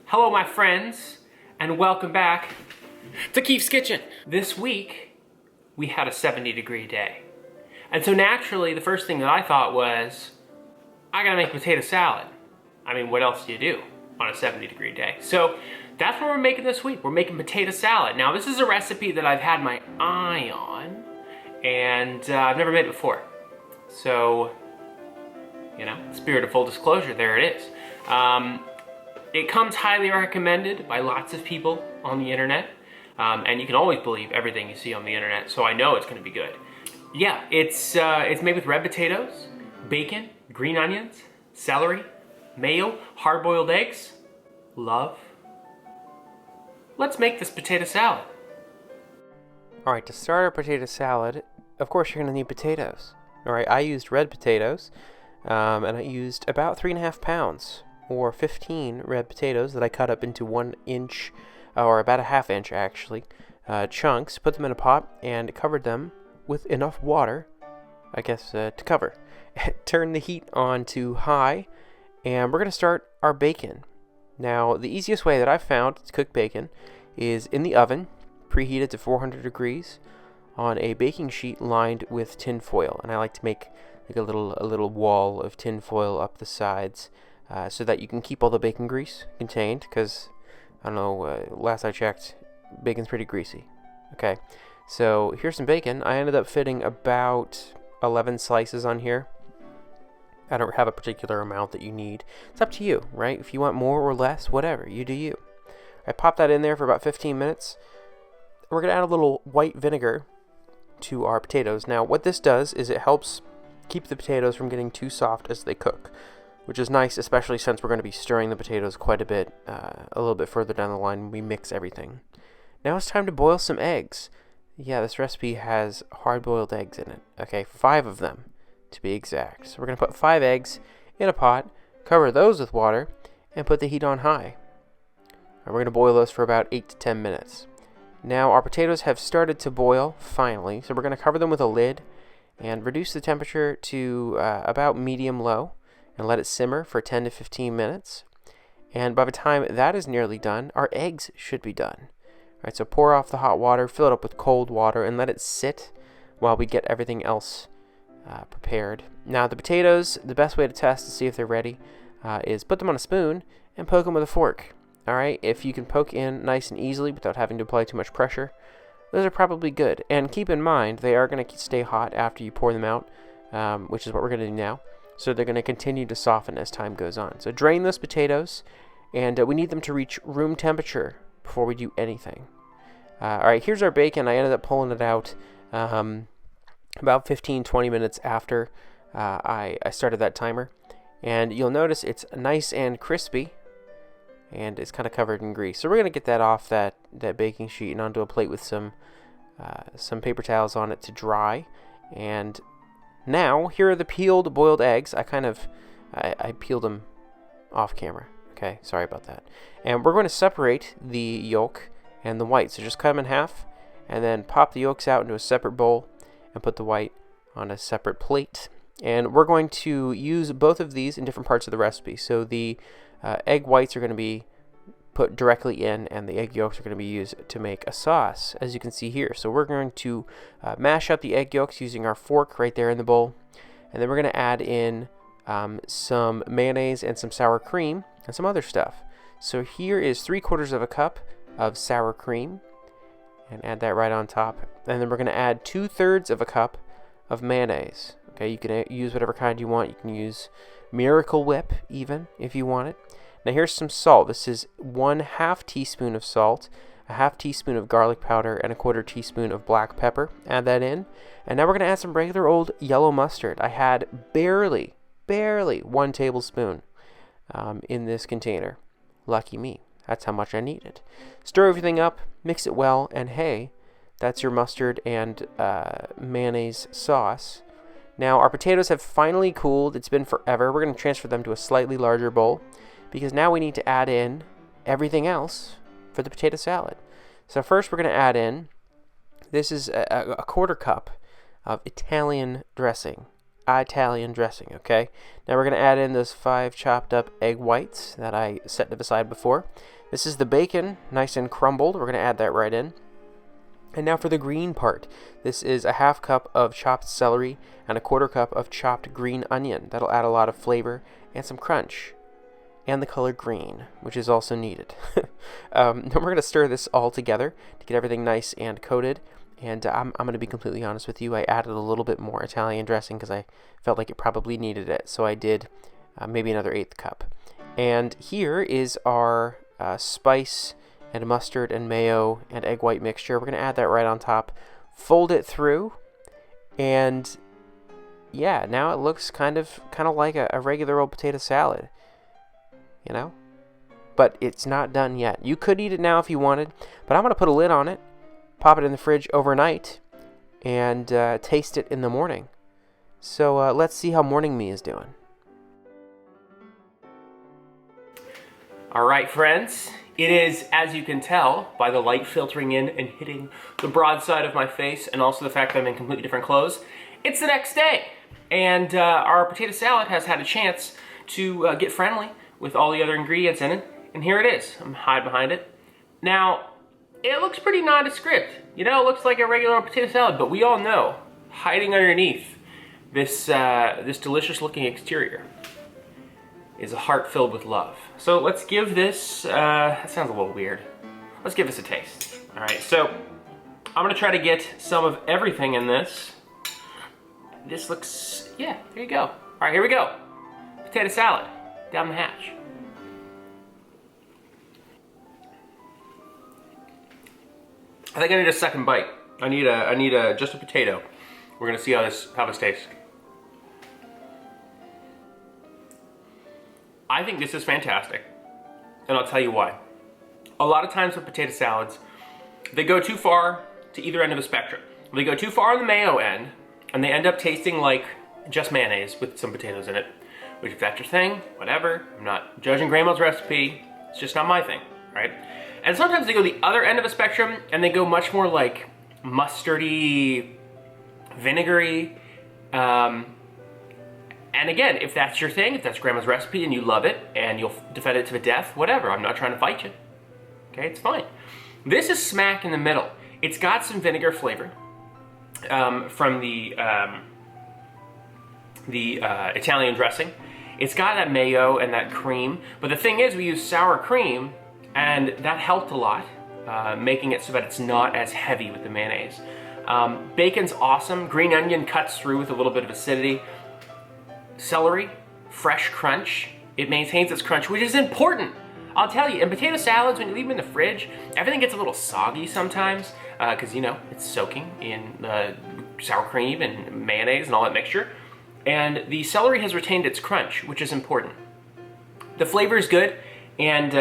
Hello my friends, and welcome back to Keefe's Kitchen. This week, we had a 70-degree day. And so naturally, the first thing that I thought was, I gotta make potato salad. I mean, what else do you do on a 70-degree day? So that's what we're making this week. We're making potato salad. Now this is a recipe that I've had my eye on, and I've never made it before. So, you know, spirit of full disclosure, there it is. It comes highly recommended by lots of people on the internet, and you can always believe everything you see on the internet, so I know it's gonna be good. Yeah, it's made with red potatoes, bacon, green onions, celery, mayo, hard-boiled eggs, love. Let's make this potato salad. All right, to start our potato salad, of course you're gonna need potatoes. All right, I used red potatoes, and I used about 3.5 pounds. Or 15 red potatoes that I cut up into 1 inch, or about a ½ inch actually, chunks, put them in a pot, and covered them with enough water, I guess, to cover. Turn the heat on to high, and we're going to start our bacon. Now, the easiest way that I've found to cook bacon is in the oven, preheated to 400 degrees, on a baking sheet lined with tin foil. And I like to make like a little wall of tin foil up the sides, so that you can keep all the bacon grease contained, because, I don't know, last I checked, bacon's pretty greasy. Okay, so here's some bacon. I ended up fitting about 11 slices on here. I don't have a particular amount that you need. It's up to you, right? If you want more or less, whatever, you do you. I popped that in there for about 15 minutes. We're going to add a little white vinegar to our potatoes. Now, what this does is it helps keep the potatoes from getting too soft as they cook, which is nice, especially since we're going to be stirring the potatoes quite a bit, a little bit further down the line when we mix everything. Now it's time to boil some eggs. Yeah, this recipe has hard-boiled eggs in it. Okay, 5 of them, to be exact. So we're going to put 5 eggs in a pot, cover those with water, and put the heat on high. And we're going to boil those for about 8 to 10 minutes. Now our potatoes have started to boil, finally, so we're going to cover them with a lid and reduce the temperature to about medium-low, and let it simmer for 10 to 15 minutes. And by the time that is nearly done, our eggs should be done. All right, so pour off the hot water, fill it up with cold water, and let it sit while we get everything else prepared. Now the potatoes, the best way to test to see if they're ready is put them on a spoon and poke them with a fork. All right, if you can poke in nice and easily without having to apply too much pressure, those are probably good. And keep in mind, they are going to stay hot after you pour them out, which is what we're going to do now. So they're going to continue to soften as time goes on. So drain those potatoes, and we need them to reach room temperature before we do anything. All right, here's our bacon. I ended up pulling it out about 15-20 minutes after I started that timer. And you'll notice it's nice and crispy, and it's kind of covered in grease. So we're going to get that off that baking sheet and onto a plate with some paper towels on it to dry. And now, here are the peeled boiled eggs. I peeled them off camera. Okay, sorry about that. And we're going to separate the yolk and the white. So just cut them in half, and then pop the yolks out into a separate bowl, and put the white on a separate plate. And we're going to use both of these in different parts of the recipe. So the egg whites are going to be put directly in, and the egg yolks are going to be used to make a sauce, as you can see here. So we're going to mash up the egg yolks using our fork right there in the bowl, and then we're going to add in some mayonnaise and some sour cream and some other stuff. So here is 3/4 cup of sour cream, and add that right on top. And then we're going to add 2/3 cup of mayonnaise. Okay, you can use whatever kind you want. You can use Miracle Whip even if you want it. Now here's some salt. This is 1/2 teaspoon of salt, a 1/2 teaspoon of garlic powder, and a 1/4 teaspoon of black pepper. Add that in. And now we're going to add some regular old yellow mustard. I had barely 1 tablespoon in this container. Lucky me. That's how much I needed. Stir everything up, mix it well, and hey, that's your mustard and mayonnaise sauce. Now our potatoes have finally cooled. It's been forever. We're going to transfer them to a slightly larger bowl, because now we need to add in everything else for the potato salad. So first we're going to add in, this is a 1/4 cup of Italian dressing. Italian dressing, okay? Now we're going to add in those 5 chopped up egg whites that I set to the side before. This is the bacon, nice and crumbled. We're going to add that right in. And now for the green part. This is a 1/2 cup of chopped celery and a 1/4 cup of chopped green onion. That'll add a lot of flavor and some crunch. And the color green, which is also needed. Then we're going to stir this all together to get everything nice and coated. And I'm going to be completely honest with you. I added a little bit more Italian dressing because I felt like it probably needed it. So I did maybe another 1/8 cup. And here is our spice and mustard and mayo and egg white mixture. We're going to add that right on top. Fold it through. And yeah, now it looks kind of like a regular old potato salad. You know? But it's not done yet. You could eat it now if you wanted. But I'm going to put a lid on it. Pop it in the fridge overnight, and taste it in the morning. So let's see how morning me is doing. All right, friends. It is, as you can tell, by the light filtering in and hitting the broad side of my face, and also the fact that I'm in completely different clothes, it's the next day. And our potato salad has had a chance to get friendly with all the other ingredients in it. And here it is. I'm hide behind it. Now, it looks pretty nondescript. You know, it looks like a regular potato salad, but we all know, hiding underneath this delicious looking exterior is a heart filled with love. So let's give this, that sounds a little weird. Let's give this a taste. All right, so I'm gonna try to get some of everything in this. This looks, yeah, there you go. All right, here we go. Potato salad, down the hatch. I think I need a second bite. I need just a potato. We're gonna see how this tastes. I think this is fantastic, and I'll tell you why. A lot of times with potato salads, they go too far to either end of the spectrum. They go too far on the mayo end, and they end up tasting like just mayonnaise with some potatoes in it. Which, if that's your thing, whatever. I'm not judging Grandma's recipe. It's just not my thing, right? And sometimes they go the other end of a spectrum, and they go much more like mustardy, vinegary. And again, if that's your thing, if that's Grandma's recipe and you love it, and you'll defend it to the death, whatever. I'm not trying to fight you. Okay, it's fine. This is smack in the middle. It's got some vinegar flavor from the Italian dressing. It's got that mayo and that cream, but the thing is, we use sour cream, and that helped a lot, making it so that it's not as heavy with the mayonnaise. Bacon's awesome. Green onion cuts through with a little bit of acidity. Celery, fresh crunch. It maintains its crunch, which is important. I'll tell you, in potato salads, when you leave them in the fridge, everything gets a little soggy sometimes, because, you know, it's soaking in sour cream and mayonnaise and all that mixture. And the celery has retained its crunch, which is important. The flavor is good, and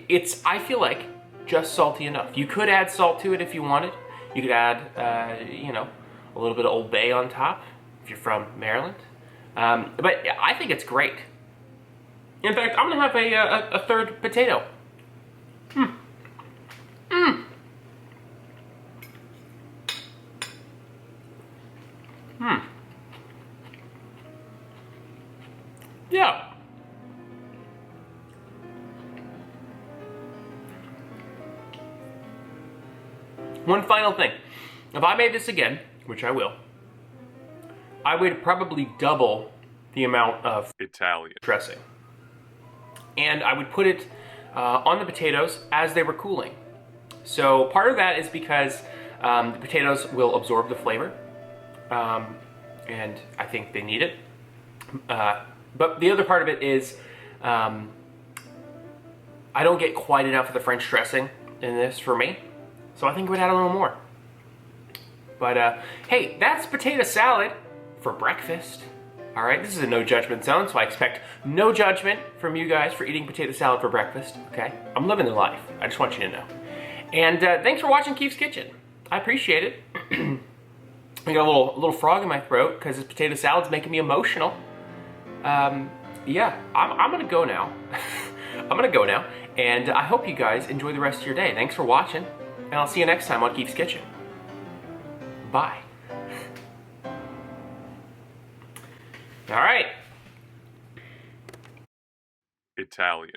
it's, I feel like, just salty enough. You could add salt to it if you wanted. You could add, you know, a little bit of Old Bay on top, if you're from Maryland. But I think it's great. In fact, I'm gonna have a third potato. Yeah. One final thing. If I made this again, which I will, I would probably double the amount of Italian dressing. And I would put it on the potatoes as they were cooling. So part of that is because the potatoes will absorb the flavor. And I think they need it. But the other part of it is I don't get quite enough of the French dressing in this for me. So I think I would add a little more. But hey, that's potato salad for breakfast. All right, this is a no judgment zone, so I expect no judgment from you guys for eating potato salad for breakfast, okay? I'm living the life. I just want you to know. And thanks for watching Keefe's Kitchen. I appreciate it. I got a little frog in my throat because this potato salad's making me emotional. Yeah, I'm gonna go now. I'm gonna go now, and I hope you guys enjoy the rest of your day. Thanks for watching, and I'll see you next time on Keefe's Kitchen. Bye. All right. Italian.